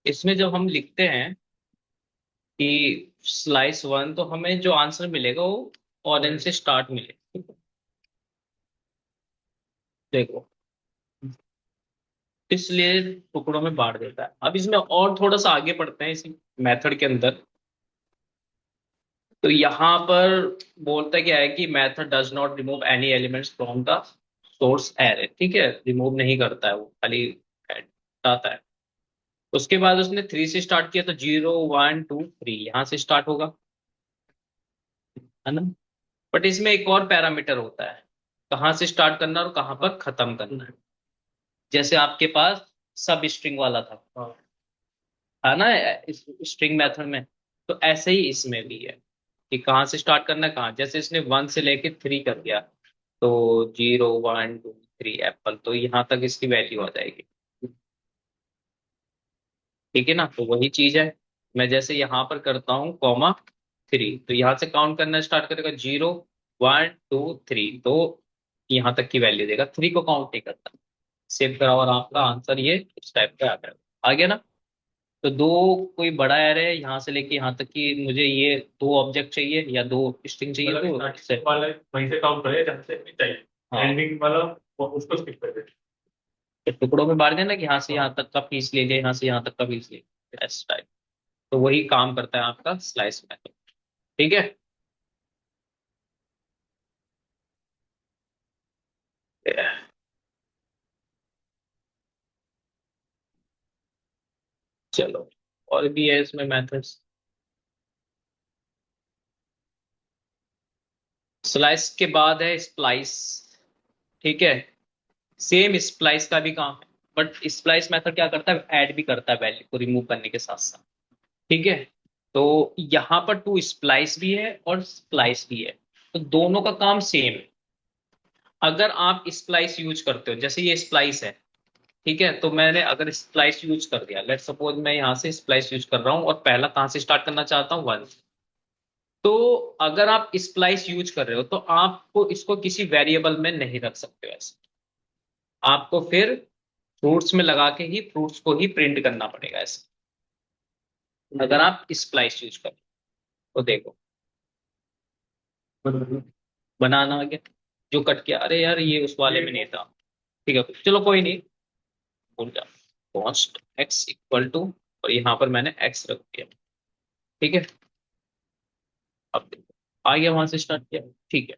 इसमें जब हम लिखते हैं कि स्लाइस वन, तो हमें जो आंसर मिलेगा वो ऑरेंज से स्टार्ट मिलेगा। देखो, इसलिए टुकड़ों में बांट देता है। अब इसमें और थोड़ा सा आगे बढ़ते हैं इस मेथड के अंदर। तो यहाँ पर बोलता क्या है कि method does not remove any elements from the source array. ठीक है, रिमूव नहीं करता है वो, खाली हटाता है। उसके बाद उसने थ्री से स्टार्ट किया, तो 0 1 2 3 यहाँ से स्टार्ट होगा, है ना। बट इसमें एक और पैरामीटर होता है, कहाँ से स्टार्ट करना और कहाँ पर खत्म करना है। जैसे आपके पास सब स्ट्रिंग वाला था, है ना, इस स्ट्रिंग मेथड में। तो ऐसे ही इसमें भी है कि कहाँ से स्टार्ट करना है, कहाँ। जैसे इसने 1 से लेके 3 कर दिया, तो 0 1 2 3 एप्पल, तो यहाँ तक इसकी वैल्यू आ जाएगी। ठीक है ना, तो वही चीज है। मैं जैसे यहाँ पर करता हूँ कॉमा 3, तो यहाँ से काउंट करना स्टार्ट करेगा, 0 1 2 3, तो यहाँ तक की वैल्यू देगा, 3 को काउंट नहीं करता। सेव करा और आपका आंसर ये इस टाइप का आ गया ना। तो दो, कोई बड़ा एरे है यहाँ से लेके यहाँ तक की, मुझे ये दो ऑब्जेक्ट चाहिए या दो स्ट्रिंग चाहिए, मतलब तो स्टार्टिंग वाला वहीं से काउंट करे जहाँ से चाहिए, हाँ, एंडिंग वाला उसको स्किप कर दे। तो टुकड़ों में बांट देना कि यहाँ से यहाँ तक का पीस ले लिया, यहाँ से यहाँ तक का पीस ले लिया, इस टाइप। तो वही काम करता है आपका स्लाइस मेथड। ठीक है। चलो, और भी है इसमें मेथड्स। स्लाइस के बाद है स्प्लाइस। ठीक है, सेम स्प्लाइस का भी काम है, बट स्प्लाइस मेथड क्या करता है, ऐड भी करता है वैल्यू को रिमूव करने के साथ साथ। ठीक है, तो यहाँ पर टू स्प्लाइस भी है और स्प्लाइस भी है, तो दोनों का काम सेम है। अगर आप स्प्लाइस यूज करते हो, जैसे ये स्प्लाइस है, ठीक है, तो मैंने अगर स्प्लाइस यूज कर दिया, लेट सपोज मैं यहाँ से स्प्लाइस यूज कर रहा हूँ और पहला कहाँ से स्टार्ट करना चाहता हूँ, 1। तो अगर आप स्प्लाइस यूज कर रहे हो, तो आपको इसको किसी वेरिएबल में नहीं रख सकते हो ऐसे। आपको फिर फ्रूट्स में लगा के ही फ्रूट्स को ही प्रिंट करना पड़ेगा ऐसे, अगर आप स्प्लाइस यूज करो। तो देखो, बनाना आ गया, जो कट किया, अरे यार ये उस वाले में नहीं था। ठीक है, चलो कोई नहीं, भूल जा। कॉन्स्ट एक्स इक्वल टू, और यहाँ पर मैंने एक्स रख दिया। ठीक है, अब देखो, आ गया वहां से स्टार्ट किया। ठीक है,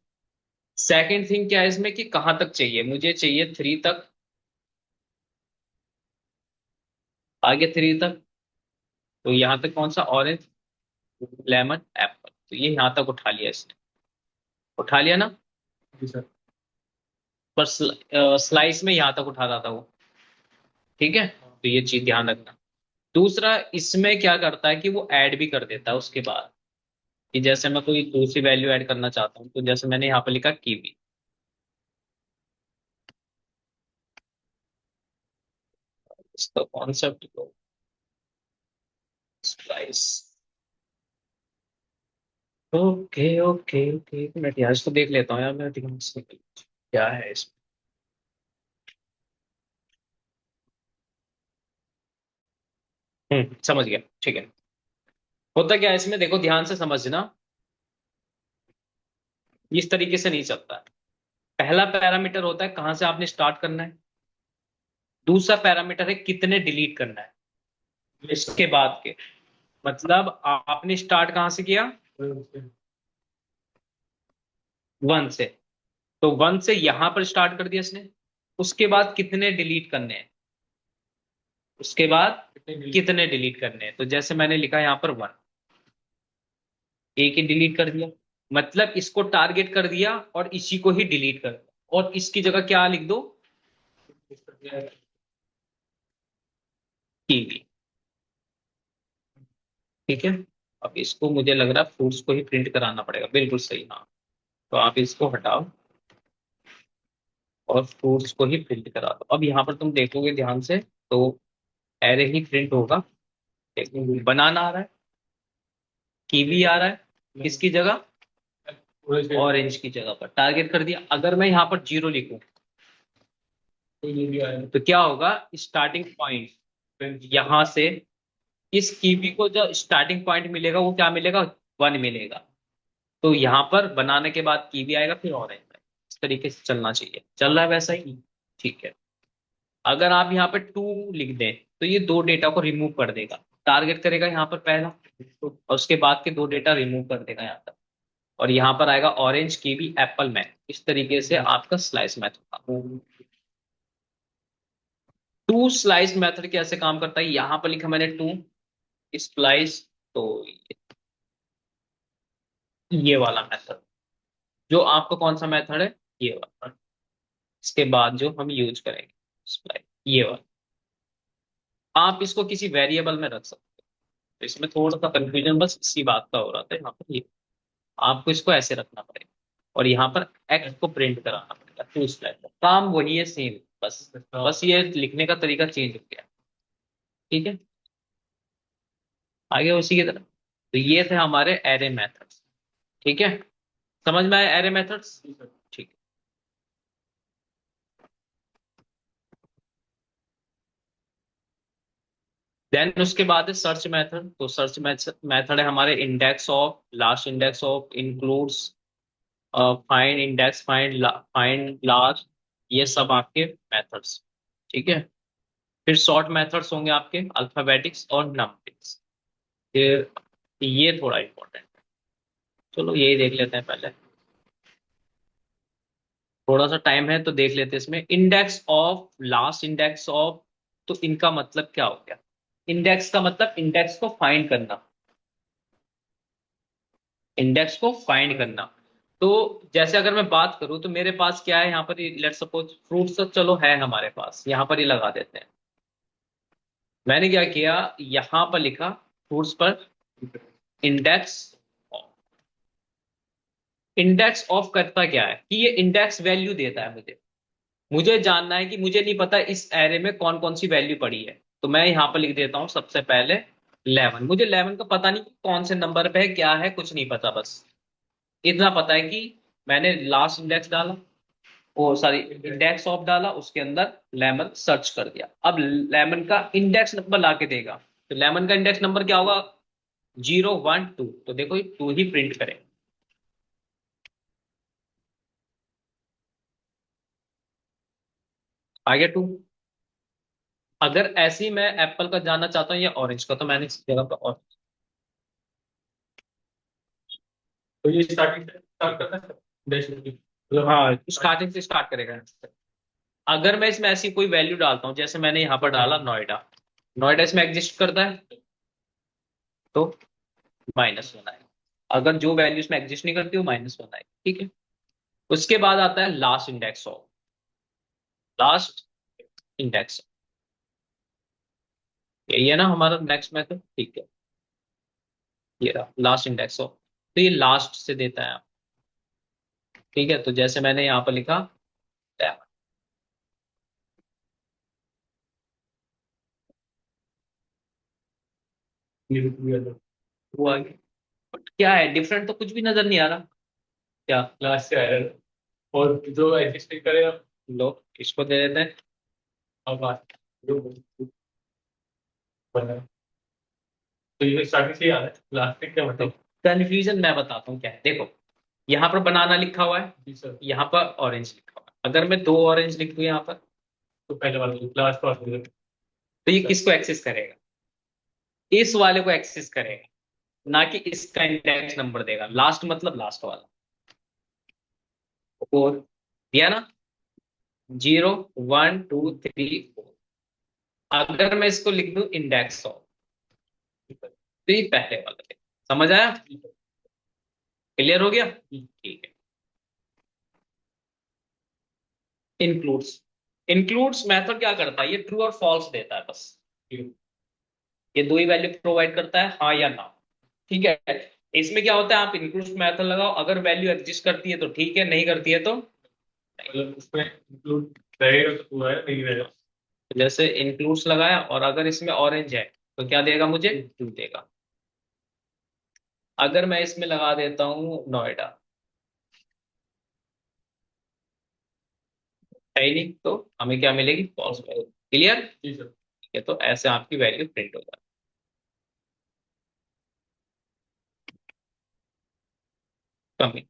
सेकंड थिंग क्या है इसमें कि कहाँ तक चाहिए, मुझे चाहिए 3 तक। आगे 3 तक, तो यहाँ तक कौन सा, ऑरेंज, लेमन, एप्पल, तो ये यहाँ तक उठा लिया इसने। उठा लिया ना। जी सर। पर स्लाइस में यहाँ तक उठाता था वो। ठीक है, तो ये चीज ध्यान रखना। दूसरा, इसमें क्या करता है कि वो ऐड भी कर देता है उसके बाद, कि जैसे मैं कोई दूसरी वैल्यू ऐड करना चाहता हूँ, तो जैसे मैंने यहाँ पर लिखा कीवी। इसका कॉन्सेप्ट को स्लाइस। ओके ओके ओके, एक मिनट यार, इसको देख लेता हूँ यार, मैं दिमाग से क्या है इसमें। समझ गया। ठीक है, होता क्या है इसमें, देखो ध्यान से समझना, इस तरीके से नहीं चलता है। पहला पैरामीटर होता है कहाँ से आपने स्टार्ट करना है, दूसरा पैरामीटर है कितने डिलीट करना है इसके बाद के। मतलब आपने स्टार्ट कहाँ से किया, 1 से, तो 1 से यहां पर स्टार्ट कर दिया इसने। उसके बाद कितने डिलीट करने हैं, उसके बाद कितने डिलीट करने हैं, तो जैसे मैंने लिखा यहाँ पर 1, एक ही डिलीट कर दिया। मतलब इसको टारगेट कर दिया और इसी को ही डिलीट कर दिया, और इसकी जगह क्या लिख दो, कीवी। ठीक है, अब इसको मुझे लग रहा है फ्रूट्स को ही प्रिंट कराना पड़ेगा, बिल्कुल सही, हाँ। तो आप इसको हटाओ और फ्रूट्स को ही प्रिंट करा दो। अब यहाँ पर तुम देखोगे ध्यान से, तो एरे ही प्रिंट होगा। देखो, बनाना आ रहा है, कीवी आ रहा है, किसकी जगह, ऑरेंज की जगह पर टारगेट कर दिया। अगर मैं यहाँ पर 0 लिखूं, तो क्या होगा, स्टार्टिंग पॉइंट यहां से इस कीवी को जो स्टार्टिंग पॉइंट मिलेगा वो क्या मिलेगा, 1 मिलेगा। तो यहाँ पर बनाने के बाद कीवी आएगा फिर ऑरेंज आएगा। इस तरीके से चलना चाहिए, चल रहा है वैसा ही, ठीक है। अगर आप यहाँ पे 2 लिख दें तो ये 2 डेटा को रिमूव कर देगा, टारगेट करेगा यहाँ पर पहला, और उसके बाद के 2 डेटा रिमूव कर देगा यहाँ तक। और यहाँ पर आएगा ऑरेंज कीवी एप्पल मैथ। इस तरीके से आपका स्लाइस मैथ होगा। 2 स्लाइस मेथड कैसे काम करता है, यहां पर लिखा मैंने 2 स्लाइस। तो ये वाला मेथड, जो आपका कौन सा मेथड है, ये वाला। इसके बाद जो हम यूज करेंगे स्प्लाइस, ये वाला। आप इसको किसी वेरिएबल में रख सकते हो। तो इसमें थोड़ा सा कंफ्यूजन बस इसी बात का हो रहा था यहाँ पर। ये आपको इसको ऐसे रखना पड़ेगा और यहाँ पर एक्स को प्रिंट कराना पड़ेगा। टू स्प्लाइस काम वही है सेम, बस बस ये लिखने का तरीका चेंज हो गया, ठीक है। आगे उसी की तरह, तो ये थे हमारे एरे मेथड्स, ठीक है। समझ में आया एरे मेथड्स, ठीक है। देन उसके बाद है सर्च मेथड। तो सर्च मेथड है हमारे index of, last index of, includes, find index, find last, ये सब आपके मेथड्स, ठीक है। फिर शॉर्ट मेथड्स होंगे आपके अल्फाबेटिक्स और नंबरिक्स। फिर ये थोड़ा इंपॉर्टेंट है, चलो यही देख लेते हैं पहले, थोड़ा सा टाइम है तो देख लेते हैं। इसमें index of, last index of, तो इनका मतलब क्या हो गया। इंडेक्स का मतलब इंडेक्स को फाइंड करना, इंडेक्स को फाइंड करना। तो जैसे अगर मैं बात करूं तो मेरे पास क्या है यहाँ पर, लेट्स सपोज फ्रूट्स तो चलो है हमारे पास, यहाँ पर ही लगा देते हैं। मैंने क्या किया, यहाँ पर लिखा फ्रूट्स पर इंडेक्स। इंडेक्स ऑफ करता क्या है कि ये इंडेक्स वैल्यू देता है मुझे। मुझे जानना है कि मुझे नहीं पता इस एरे में कौन कौन सी वैल्यू पड़ी है, तो मैं यहाँ पर लिख देता हूँ सबसे पहले 11। मुझे 11 का पता नहीं कि कौन से नंबर पे है, क्या है, कुछ नहीं पता, बस इतना पता है कि मैंने लास्ट इंडेक्स डाला, वो सॉरी इंडेक्स ऑफ डाला, उसके अंदर लेमन सर्च कर दिया। अब लेमन का इंडेक्स नंबर ला के देगा, तो लेमन का इंडेक्स नंबर क्या होगा, 0 1 2। तो देखो ये 2 ही प्रिंट करें, आ गया 2। अगर ऐसे ही मैं एप्पल का जानना चाहता हूँ या ऑरेंज का, तो मैंने इस जगह पर और, तो ये स्टार्टिंग से स्टार्ट करना है डैश मतलब हाँ स्टार्टिंग से स्टार्ट करेगा। अगर मैं इसमें ऐसी कोई वैल्यू डालता हूँ, जैसे मैंने यहाँ पर डाला नोएडा, नोएडा इसमें एग्जिस्ट करता है तो -1 आएगा। अगर जो वैल्यू इसमें एग्जिस्ट नहीं करती वो -1 आएगी, ठीक है। उसके बाद आता है last index of, last index, यही है ना हमारा नेक्स्ट मेथड, ठीक है। ये रहा लास्ट इंडेक्स ऑफ, तो ये लास्ट से देता है आप, ठीक है। तो जैसे मैंने यहाँ पर लिखा 11, वो आ गया। बट क्या है डिफरेंट, तो कुछ भी नजर नहीं आ रहा, क्या। लास्ट से आया और जो एग्जिस्ट नहीं करेगा लो इसको दे देते हैं। अब लास्ट जो बना है। तो ये स्टार्टिंग से ही आ रहा है लास्ट से क्या तो मतलब। कन्फ्यूजन मैं बताता हूँ क्या है, देखो यहाँ पर बनाना लिखा हुआ है, जी सर। यहाँ पर ऑरेंज लिखा हुआ है। अगर मैं 2 ऑरेंज लिख दूं यहाँ पर, तो पहले वाला लास्ट वाला तो ये किसको एक्सेस करेगा, इस वाले को एक्सेस करेगा, ना कि इसका इंडेक्स नंबर देगा। लास्ट मतलब लास्ट वाला, फोर दिया ना, 0 1 2 3 4। अगर मैं इसको लिख दूं इंडेक्स ऑफ, तो ये पहले वाला है। समझ आया, क्लियर हो गया, ठीक है। इंक्लूड्स, इंक्लूड्स मेथड क्या करता है, ये ट्रू और फॉल्स देता है बस, ये 2 ही वैल्यू प्रोवाइड करता है, हाँ या ना, ठीक है। इसमें क्या होता है, आप इंक्लूड मेथड लगाओ, अगर वैल्यू एग्जिस्ट करती है तो ठीक है, नहीं करती है तो नहीं। मतलब उसमें इंक्लूड रहेगा तो पूरा है नहीं रहेगा। जैसे इंक्लूड्स लगाया और अगर इसमें ऑरेंज है तो क्या देगा मुझे, ट्रू देगा। अगर मैं इसमें लगा देता हूँ नोएडा, है ही नहीं, तो हमें क्या मिलेगी, फॉल्स मिलेगी। क्लियर, जी सर। ठीक है। तो ऐसे आपकी वैल्यू प्रिंट हो जाती कमी।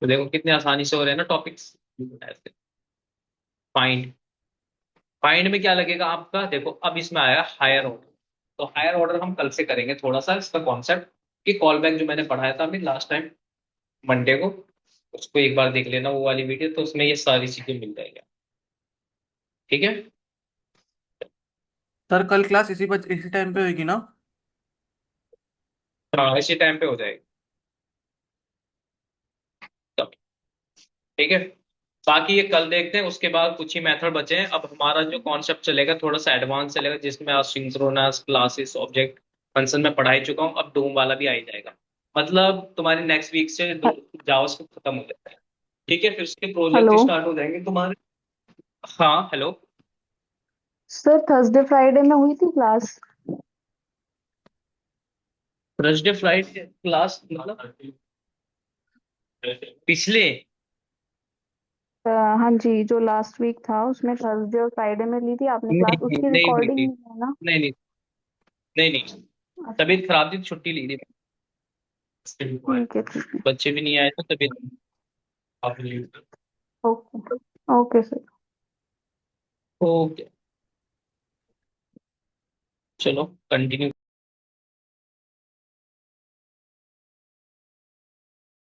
तो देखो कितने आसानी से हो रहे हैं ना टॉपिक्स ऐसे। फाइंड, फाइंड में क्या लगेगा आपका, देखो अब इसमें आया हायर ऑर्डर। तो हायर ऑर्डर हम कल से करेंगे थोड़ा सा इसका कॉन्सेप्ट, कि कॉल बैक जो मैंने पढ़ाया था अभी लास्ट टाइम मंडे को, उसको एक बार देख लेना वो वाली वीडियो, तो उसमें ये सारी चीजें मिल जाएगी। ठीक है। सर कल क्लास इसी टाइम पे होगी ना? हाँ इसी टाइम पे हो जाएगी तब। ठीक है। बाकी ये कल देखते हैं, उसके बाद कुछ ही मेथड बचे हैं। अब हमारा जो कॉन्सेप्ट चलेगा थोड़ा सा एडवांस चलेगा, जिसमें सिंक्रोनस क्लासेस ऑब्जेक्ट फंक्शन में पढ़ा ही चुका हूँ, अब डूम वाला भी आ ही जाएगा। मतलब तुम्हारी नेक्स्ट वीक से जावास्क्रिप्ट खत्म हो जाता है। ठीक है, फिर उसके प्रोजेक्ट हेलो स्टार्ट हो जाएंगे तुम्हारे। हाँ हेलो। सर, थर्सडे फ्राइडे में हुई थी क्लास। थर्सडे फ्राइडे क्लास मतलब पिछले। हाँ जी, जो लास्ट वीक था उसमें थर्सडे और फ्राइडे में ली थी आपने नहीं क्लास, उसकी नहीं हुई रिकॉर्डिंग थी। है ना? नहीं नहीं। नहीं नहीं। अच्छा, तबीयत खराब थी तो छुट्टी ली थी। ठीक है ठीक है। बच्चे भी नहीं आए तो तबीयत। Okay, okay sir. ओके। चलो कंटिन्यू।